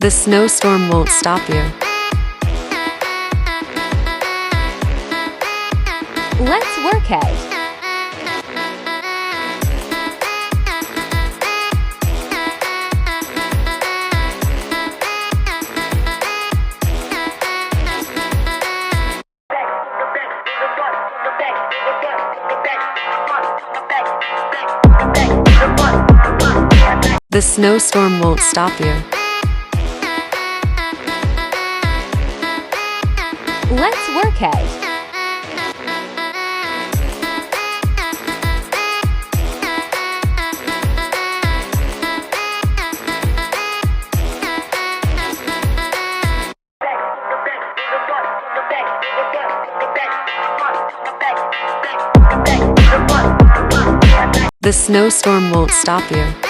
The snowstorm won't stop you. Let's work it. The snowstorm won't stop you. Let's work it. The snowstorm won't stop you.